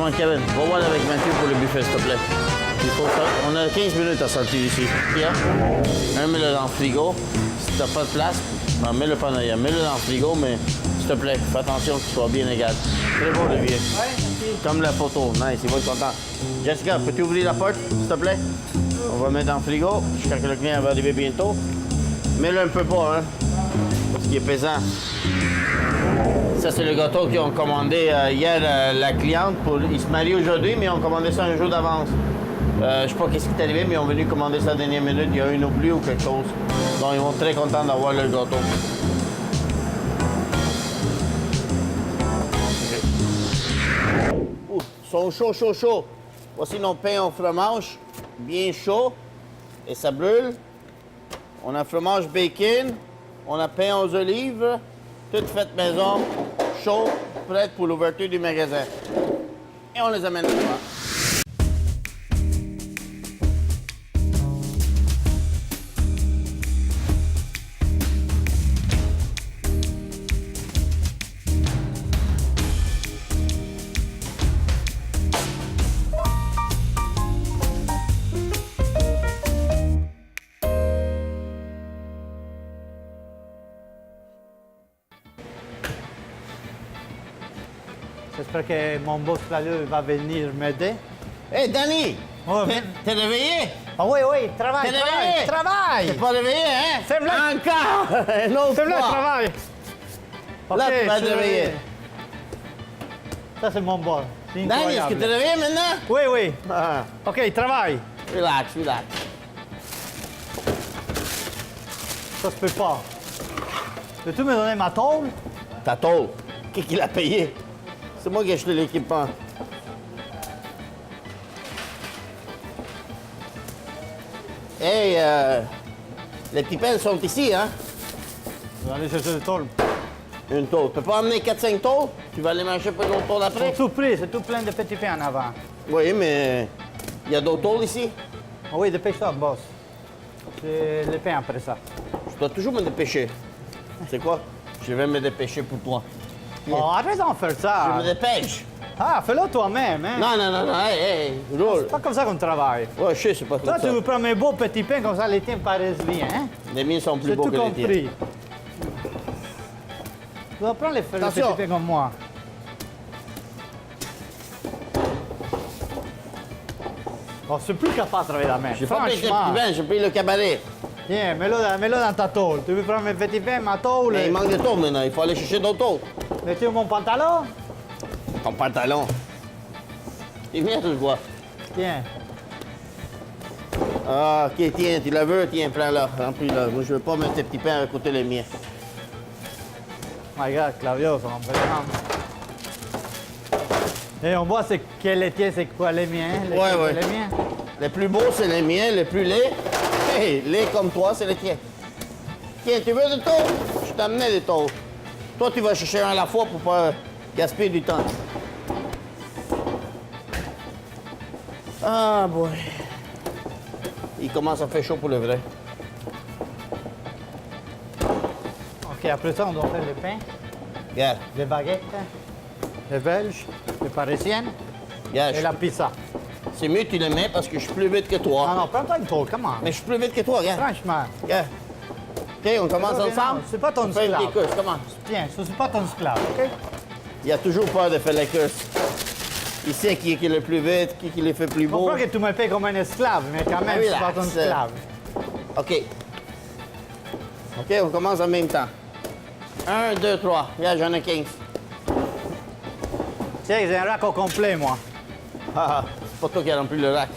demande Kevin, va voir avec Mathieu pour le buffet, s'il te plaît. On a 15 minutes à sortir ici. Pierre, mets-le dans le frigo. Si t'as pas de place, mets-le pas en arrière. Mets-le dans le frigo, mais s'il te plaît, fais attention qu'il soit bien égal. Très bon, Olivier. Ouais, merci. Comme la photo. Nice, il va être content. Jessica, peux-tu ouvrir la porte, s'il te plaît? On va mettre dans le frigo jusqu'à ce que le client va arriver bientôt. Mets-le un peu pas, hein? Parce qu'il est pesant. Ça, c'est le gâteau qu'ils ont commandé hier la cliente. Il se marie aujourd'hui, mais ils ont commandé ça un jour d'avance. Je sais pas qu'est-ce qui est arrivé, mais ils ont venu commander ça à la dernière minute. Il y a eu une oubli ou quelque chose. Donc, ils vont être très contents d'avoir le gâteau. Ils sont chauds. Voici nos pains au fromage, bien chaud. Et ça brûle. On a fromage bacon. On a pain aux olives. Tout fait maison, chaud, prêt pour l'ouverture du magasin. Et on les amène devant. J'espère que mon boss là va venir m'aider. Hé, Danny! Oh, T'es réveillé? Ah oui, travaille, T'es réveillé? travaille! T'es pas réveillé, hein? Fais-le! Encore! Un autre Fais-le, fois. travail! Là, tu vas te je- réveiller. Ça, c'est mon boss. C'est Danny, est-ce que incroyable. t'es réveillé maintenant? Oui. Ah, OK, travaille. relax. Ça se peut pas. Peux-tu me donner ma tôle? Ta tôle, qui l'a payé? C'est moi qui ai acheté l'équipement. Hey, les petits pelles sont ici, hein? Je vais aller chercher le tôle. Une tôle. Tu peux pas emmener 4-5 tôles? Tu vas aller manger pour une autre tôle après? C'est tout pris, c'est tout plein de petits pains en avant. Oui, mais il y a d'autres tôles ici. Ah oui, dépêche-toi, boss. C'est les pains après ça. Je dois toujours me dépêcher. C'est quoi? Je vais me dépêcher pour toi. Oh, arrête d'en faire Je ça. me dépêche. Ah, fais-le toi-même, hein. Non, hey, roule. C'est pas comme ça qu'on travaille. Ouais, je sais, c'est pas comme Toi, ça. tu veux prendre mes beaux petits pains, comme ça les tiens paraissent bien, hein. Les miens sont plus J'ai beaux tout que les tiens. compris. Tu vas prendre les Attention. petits pains comme moi. Oh, je suis plus capable de travailler la main. J'ai pas payé les Franchement. petits pains, j'ai payé le cabaret. Tiens, mets-le dans ta tôle. Tu veux prendre mes petits pains, ma tôle? Mais il manque de tôles maintenant, il faut aller chercher d'autres tôles. Mets-tu mon pantalon? Ton pantalon. Il vient, tu le vois. Tiens. Ah, ok, tiens, tu la veux, tiens, prends-la, remplis-la. Moi, je veux pas mettre tes petits pains à côté les miens. My God, Claudio, ça m'impressionne. Et on voit c'est quel les tiens, c'est quoi les miens? Ouais. Les miens. Les plus beaux, c'est les miens, les plus laids. Hey, laids comme toi, c'est les tiens. Tiens, tu veux des tôles? Je t'ai amené des tôles. Toi, tu vas chercher un à la fois pour pas gaspiller du temps. Ah, boy. Il commence à faire chaud pour le vrai. OK, après ça, on doit faire les pains, Regarde, les baguettes, les belges, les parisiennes regarde. et la pizza. C'est mieux que tu les mets parce que je suis plus vite que toi. Non, prends-toi une tôle, comment? Mais je suis plus vite que toi, regarde. Franchement. Regarde. OK, on commence Non, ensemble? c'est pas ton On fait une esclave. petite course, commence. Tiens, ça, c'est pas ton esclave, OK? Il a toujours peur de faire les courses. Il sait qui est le plus vite, qui les fait plus Je beau. comprends que tu me payes comme un esclave, mais quand même, Ah, c'est pas ton relax. esclave. OK. OK, on commence en même temps. 1, 2, 3. Regarde, j'en ai 15. Tiens, j'ai un rack au complet, moi. Ah, c'est pas toi qui as rempli le rack.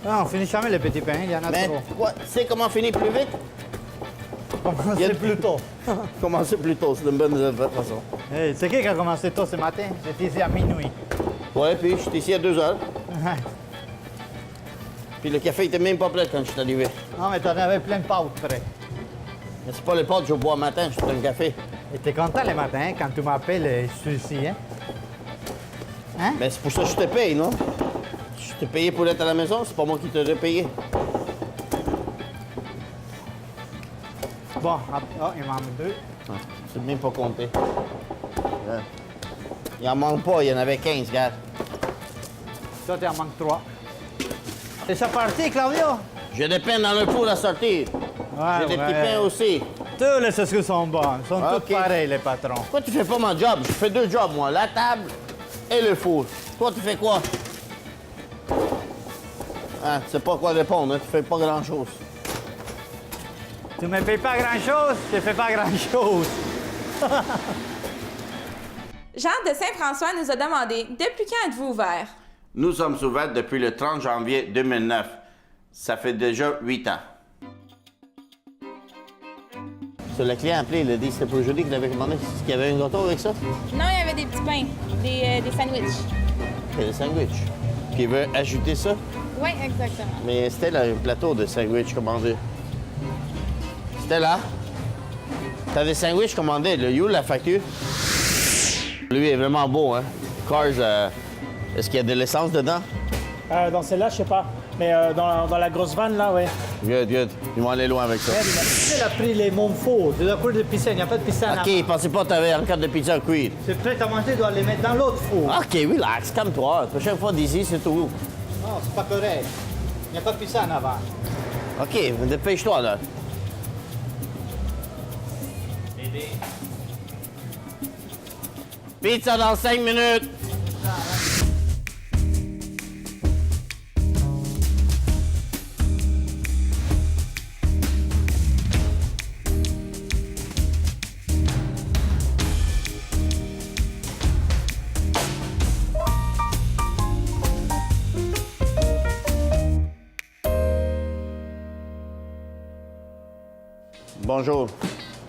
Non, on finit jamais les petits pains, il y en a Mais trop. quoi, tu sais comment finir plus vite? Commencez Il y a- plus tôt. Commencer plus tôt, c'est une bonne façon. Hey, c'est qui a commencé tôt ce matin? J'étais ici à minuit. Ouais, puis je suis ici à 2 heures. Puis le café était même pas prêt quand je suis arrivé. Non, mais t'en avais plein de pâtes prêt. Mais c'est pas les pâtes que je bois le matin, je fais un café. Et t'es content le matin hein, quand tu m'appelles, je suis ici, hein? Hein? Mais c'est pour ça que je te paye, non? Je t'ai payé pour être à la maison, c'est pas moi qui t'aurais payé. Bon, il m'en manque 2. Ah, c'est même pas compté. Ouais. Il en manque pas, il y en avait 15, regarde. Toi, il en manque 3. C'est ça parti, Claudio? J'ai des pains dans le four à sortir. Ouais, J'ai des petits pains aussi. Tous les saucisses sont bonnes. Ils sont Ok. tous pareils, les patrons. Pourquoi tu fais pas mon job? Je fais 2 jobs, moi. La table et le four. Toi, tu fais quoi? Ah, tu sais pas quoi répondre, hein? Tu fais pas grand-chose. Tu me payes pas grand-chose, je fais pas grand-chose. Jean de Saint-François nous a demandé « Depuis quand êtes-vous ouvert? » Nous sommes ouverts depuis le 30 janvier 2009. Ça fait déjà 8 ans. Sur le client appelé, il a dit que c'était pour jeudi qu'il avait commandé. Est-ce qu'il y avait un gâteau avec ça? Non, il y avait des petits pains, des sandwichs. C'est des sandwichs. Puis il veut ajouter ça? Oui, exactement. Mais c'était là, un plateau de sandwich commandé. C'était là. T'as des sandwichs commandés. Le you, la facture? Lui est vraiment beau, hein? Cars, est-ce qu'il y a de l'essence dedans? Dans celle-là, je sais pas. Mais dans la grosse vanne, là, ouais. Good, good. Ils vont aller loin avec ça. Il a pris les Monfaux, de la cour de piscine. Il n'y a pas de piscine. OK, je pensais pas que t'avais encore de pizza à cuire. C'est prêt à manger, tu dois les mettre dans l'autre four. OK, relax, calme-toi. La prochaine fois d'ici, c'est tout. Non, c'est pas correct. Il n'y a pas de piscine avant. OK, dépêche-toi, là. Pizza dans 5 minutes. Bonjour.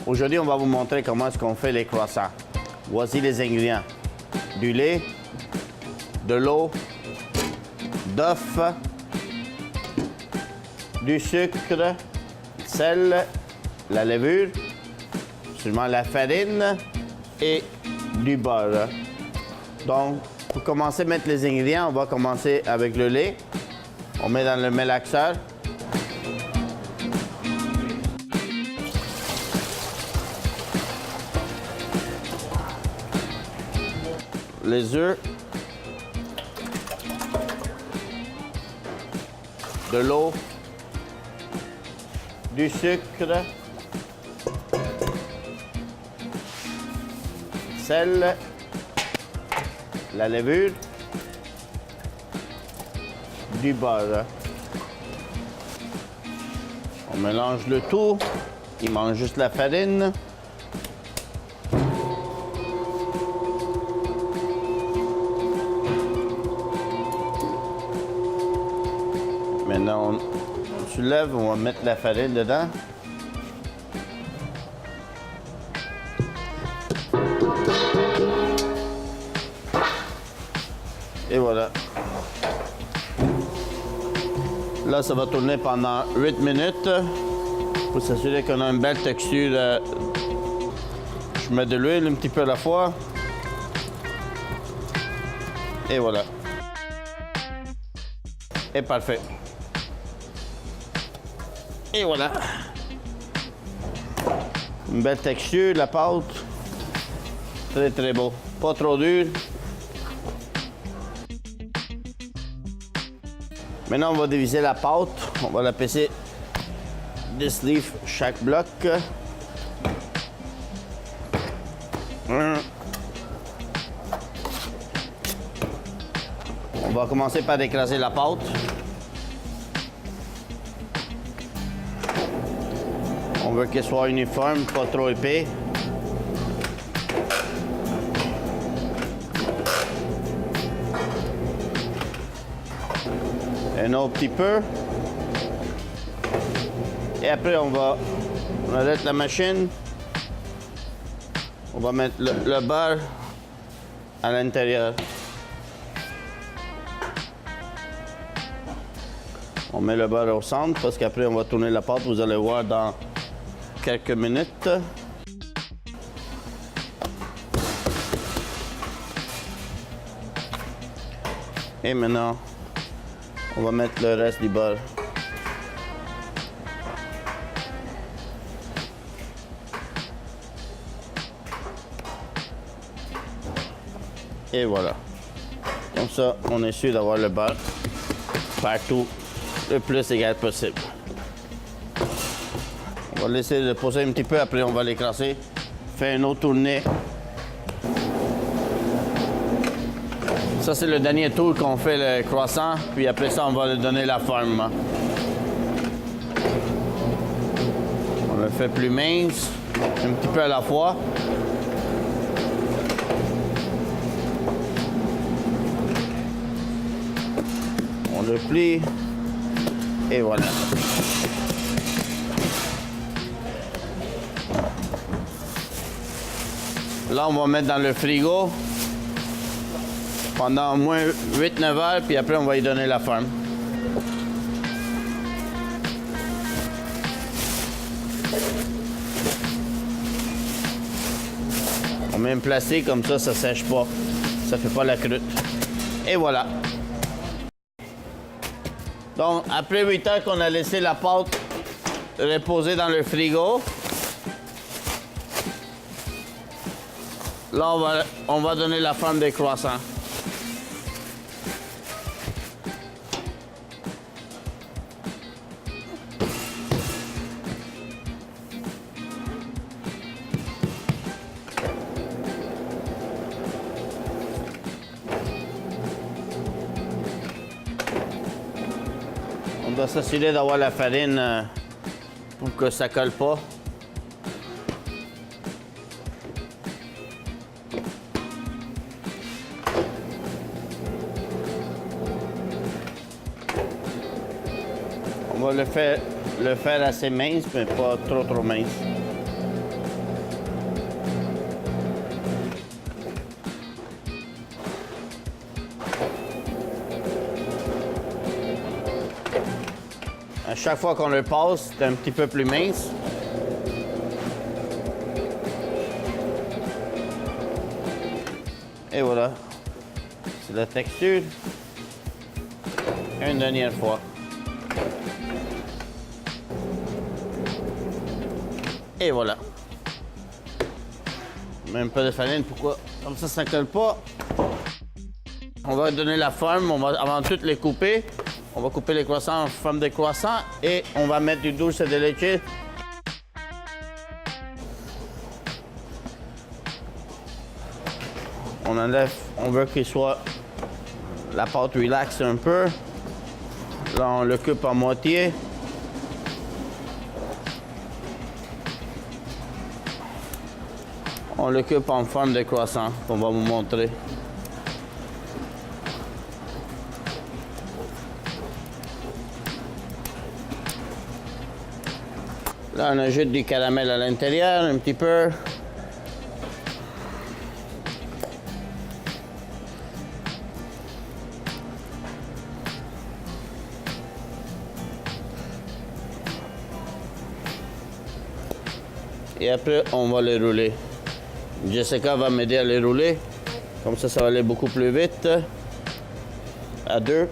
Aujourd'hui, on va vous montrer comment est-ce qu'on fait les croissants. Voici les ingrédients. Du lait, de l'eau, d'œuf, du sucre, sel, la levure, seulement la farine et du beurre. Donc, pour commencer à mettre les ingrédients, on va commencer avec le lait. On met dans le mélaxeur. Les œufs, de l'eau, du sucre, sel, la levure, du beurre. On mélange le tout. Il manque juste la farine. Maintenant, on soulève, on va mettre la farine dedans. Et voilà. Là, ça va tourner pendant 8 minutes pour s'assurer qu'on a une belle texture. Je mets de l'huile un petit peu à la fois. Et voilà. Et parfait. Et voilà. Une belle texture, la pâte. Très, très beau. Pas trop dur. Maintenant, on va diviser la pâte. On va la peser 10 livres chaque bloc. On va commencer par écraser la pâte. On veut qu'elle soit uniforme, pas trop épais. Un autre petit peu. Et après, on arrête la machine. On va mettre le beurre à l'intérieur. On met le beurre au centre parce qu'après, on va tourner la pâte. Vous allez voir dans quelques minutes. Et maintenant, on va mettre le reste du beurre. Et voilà. Comme ça, on est sûr d'avoir le beurre partout le plus égal possible. On va laisser le poser un petit peu, après on va l'écraser. Faire une autre tournée. Ça, c'est le dernier tour qu'on fait le croissant, puis après ça, on va lui donner la forme. On le fait plus mince, un petit peu à la fois. On le plie, et voilà. Là, on va mettre dans le frigo pendant au moins 8-9 heures, puis après, on va y donner la forme. On met un plastique comme ça sèche pas. Ça fait pas la croûte. Et voilà. Donc, après 8 heures qu'on a laissé la pâte reposer dans le frigo, là, on va donner la forme des croissants. On doit s'assurer d'avoir la farine pour que ça colle pas. On va le faire assez mince, mais pas trop mince. À chaque fois qu'on le passe, c'est un petit peu plus mince. Et voilà. C'est la texture. Une dernière fois. Et voilà. Même pas de farine, pourquoi? Comme ça ne colle pas. On va donner la forme, avant de toutes les couper. On va couper les croissants en forme de croissant et on va mettre du dulce de leche. On enlève, on veut qu'il soit la pâte relaxe un peu. Là, on le coupe en moitié. On le coupe en forme de croissant, qu'on va vous montrer. Là, on ajoute du caramel à l'intérieur, un petit peu. Et après, on va les rouler. Jessica va m'aider à les rouler. Comme ça va aller beaucoup plus vite. À deux.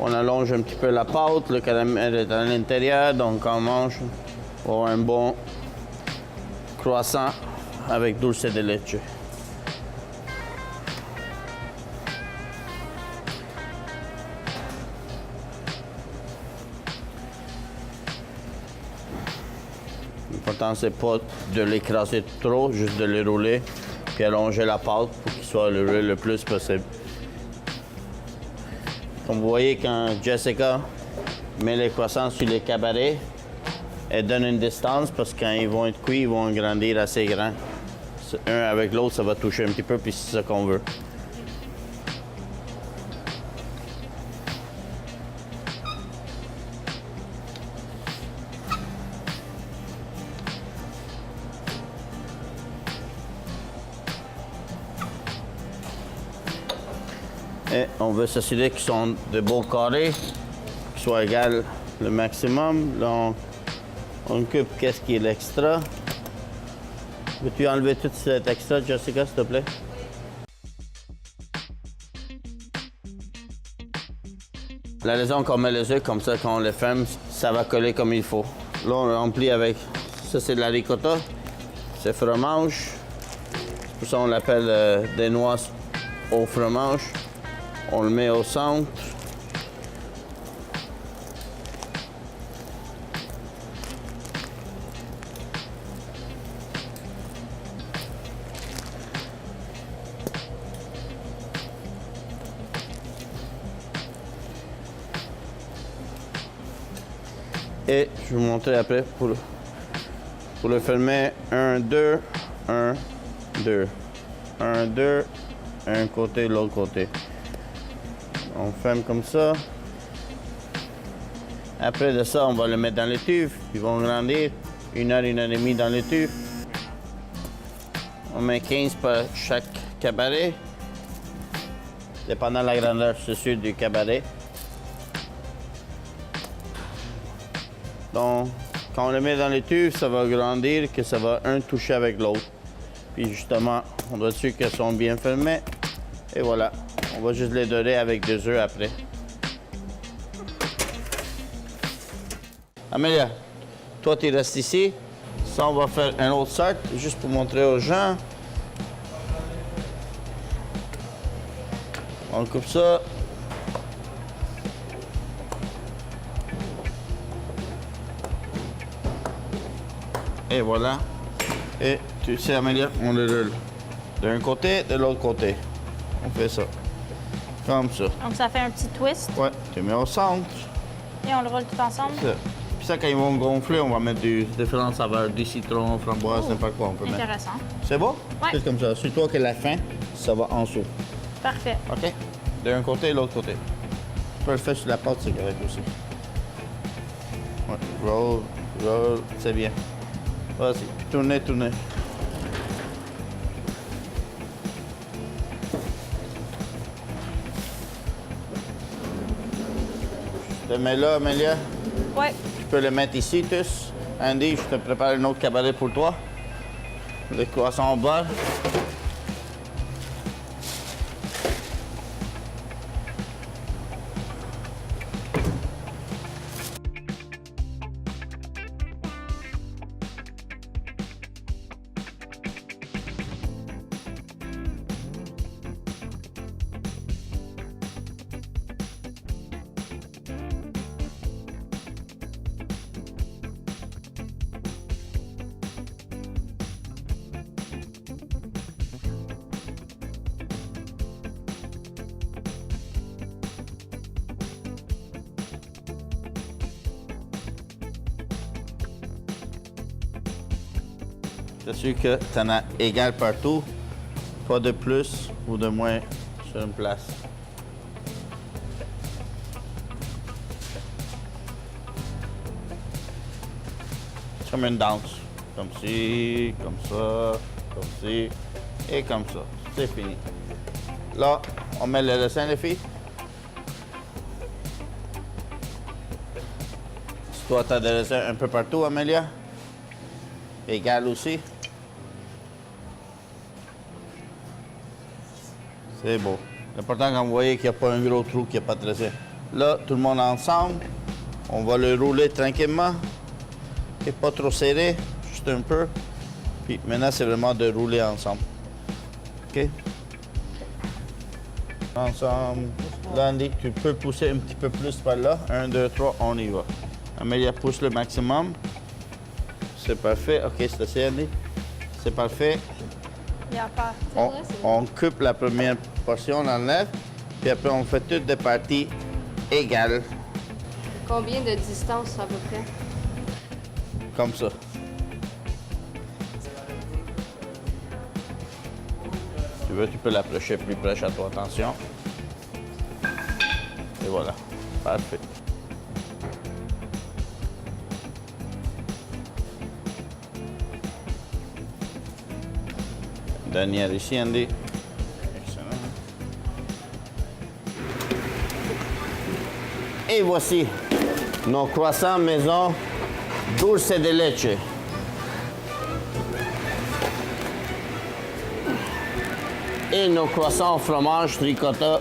On allonge un petit peu la pâte, le caramel est à l'intérieur, donc quand on mange, on va avoir un bon croissant avec dulce de leche. L'important, c'est pas de l'écraser trop, juste de les rouler, puis allonger la pâte pour qu'il soit roulé le plus possible. Comme vous voyez, quand Jessica met les croissants sur les cabarets, elle donne une distance parce que quand ils vont être cuits, ils vont grandir assez grand. Un avec l'autre, ça va toucher un petit peu, puis c'est ça qu'on veut. Et on veut s'assurer qu'ils sont de beaux carrés, qu'ils soient égaux le maximum. Là, on coupe qu'est-ce qui est l'extra. Veux-tu enlever tout cet extra, Jessica, s'il te plaît? La raison qu'on met les œufs comme ça, quand on les ferme, ça va coller comme il faut. Là, on remplit avec Ça, c'est de la ricotta. C'est fromage. C'est pour ça qu'on l'appelle des noix au fromage. On le met au centre. Et je vais vous montrer après pour le fermer. 1, 2, 1, 2. 1, 2, un côté, l'autre côté. On ferme comme ça. Après de ça, on va le mettre dans les tubes. Ils vont grandir 1 heure et demie dans les tubes. On met 15 par chaque cabaret. Dépendant de la grandeur, c'est sûr, du cabaret. Donc, quand on le met dans les tubes, ça va grandir, que ça va un toucher avec l'autre. Puis justement, on doit être sûr qu'elles sont bien fermées. Et voilà, on va juste les dorer avec 2 œufs après. Amélia, toi tu restes ici. Ça, on va faire un autre sac, juste pour montrer aux gens. On coupe ça. Et voilà. Et tu sais, Amélia, on le roule. D'un côté, de l'autre côté. On fait ça. Comme ça. Donc, ça fait un petit twist Ouais, tu mets au centre. et on le roule tout ensemble. Ça. Puis ça, quand ils vont gonfler, on va mettre différentes saveurs. Du citron, framboise, n'importe quoi, on peut mettre. Intéressant. C'est bon? Ouais. C'est comme ça. Surtout que la fin, ça va en dessous. Parfait. OK? D'un côté et l'autre côté. Tu peux le faire sur la pâte, c'est correct aussi. Ouais. Roll, roll, c'est bien. Vas-y, tournez, tournez. Je te mets là, Amélia. Ouais. Tu peux le mettre ici, tous. Andy, je te prépare un autre cabaret pour toi. Le croissant au beurre. C'est sûr que tu en as égal partout, pas de plus ou de moins sur une place. C'est comme une danse. Comme ci, comme ça, comme ci et comme ça. C'est fini. Là, on met le dessin, les filles. Si toi, tu as des dessins un peu partout, Amélia. Égal aussi. C'est beau. L'important quand vous voyez qu'il n'y a pas un gros trou, qu'il n'y a pas de dessin. Là, tout le monde ensemble, on va le rouler tranquillement. Et pas trop serré, juste un peu. Puis maintenant, c'est vraiment de rouler ensemble. OK? Ensemble. Là, Andy, tu peux pousser un petit peu plus par là. 1, 2, 3, on y va. Amélia pousse le maximum. C'est parfait. OK, c'est assez, Andy. C'est parfait. Il n'y a pas. On coupe la première portion, on enlève. Puis après, on fait toutes des parties égales. Combien de distance à peu près? Comme ça. Si tu veux, tu peux l'approcher plus proche à toi. Attention. Et voilà. Parfait. Dernière ici, Andy. Excellent. Et voici nos croissants maison dulce de leche. Et nos croissants au fromage ricotta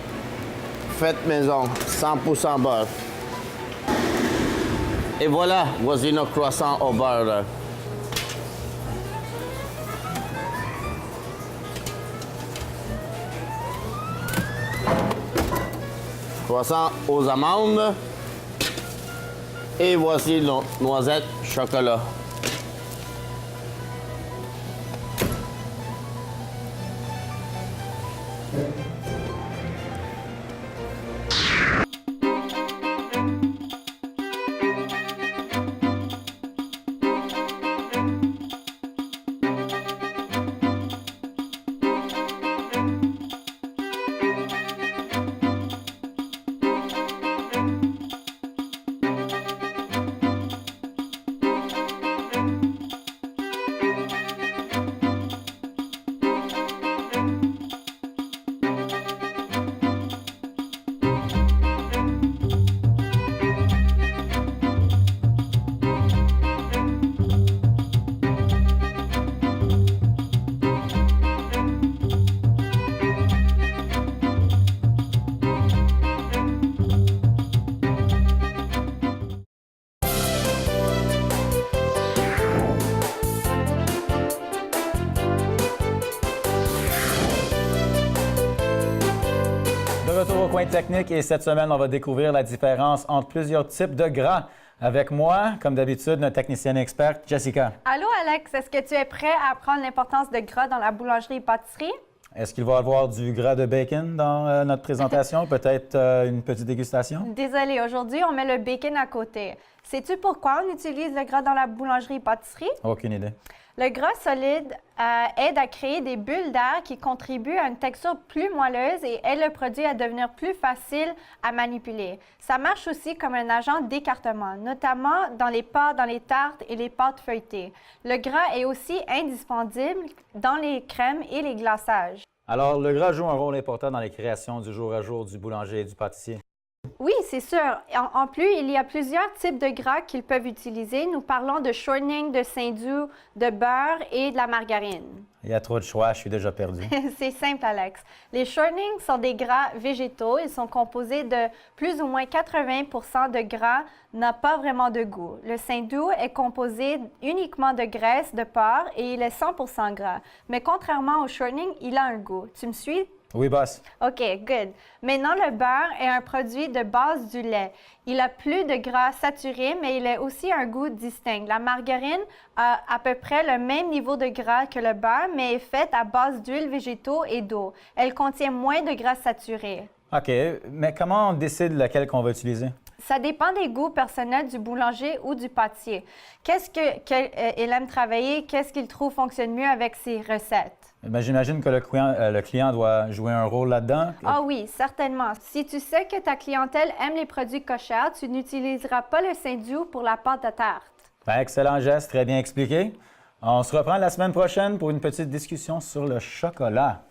fait maison, 100% beurre. Et voilà, voici nos croissants au beurre. Croissant aux amandes. Et voici nos noisettes chocolat. De retour au coin technique et cette semaine, on va découvrir la différence entre plusieurs types de gras. Avec moi, comme d'habitude, notre technicienne experte, Jessica. Allô, Alex, est-ce que tu es prêt à apprendre l'importance de gras dans la boulangerie et pâtisserie? Est-ce qu'il va y avoir du gras de bacon dans notre présentation? Peut-être une petite dégustation? Désolée, aujourd'hui, on met le bacon à côté. Sais-tu pourquoi on utilise le gras dans la boulangerie et pâtisserie? Aucune idée. Le gras solide aide à créer des bulles d'air qui contribuent à une texture plus moelleuse et aide le produit à devenir plus facile à manipuler. Ça marche aussi comme un agent d'écartement, notamment dans les pâtes, dans les tartes et les pâtes feuilletées. Le gras est aussi indispensable dans les crèmes et les glaçages. Alors, le gras joue un rôle important dans les créations du jour à jour du boulanger et du pâtissier. Oui, c'est sûr. En plus, il y a plusieurs types de gras qu'ils peuvent utiliser. Nous parlons de shortening, de saindoux, de beurre et de la margarine. Il y a trop de choix, je suis déjà perdu. C'est simple, Alex. Les shortenings sont des gras végétaux. Ils sont composés de plus ou moins 80 de gras, n'a pas vraiment de goût. Le saindoux est composé uniquement de graisse de porc et il est 100 gras. Mais contrairement au shortening, il a un goût. Tu me suis? Oui, boss. OK, good. Maintenant, le beurre est un produit de base du lait. Il a plus de gras saturé, mais il a aussi un goût distinct. La margarine a à peu près le même niveau de gras que le beurre, mais est faite à base d'huiles végétaux et d'eau. Elle contient moins de gras saturé. OK, mais comment on décide laquelle qu'on va utiliser? Ça dépend des goûts personnels du boulanger ou du pâtissier. Qu'est-ce qu'il aime travailler? Qu'est-ce qu'il trouve fonctionne mieux avec ses recettes? Bien, j'imagine que le client doit jouer un rôle là-dedans. Ah oui, certainement. Si tu sais que ta clientèle aime les produits cochers, tu n'utiliseras pas le saindoux pour la pâte à tarte. Ben, excellent geste, très bien expliqué. On se reprend la semaine prochaine pour une petite discussion sur le chocolat.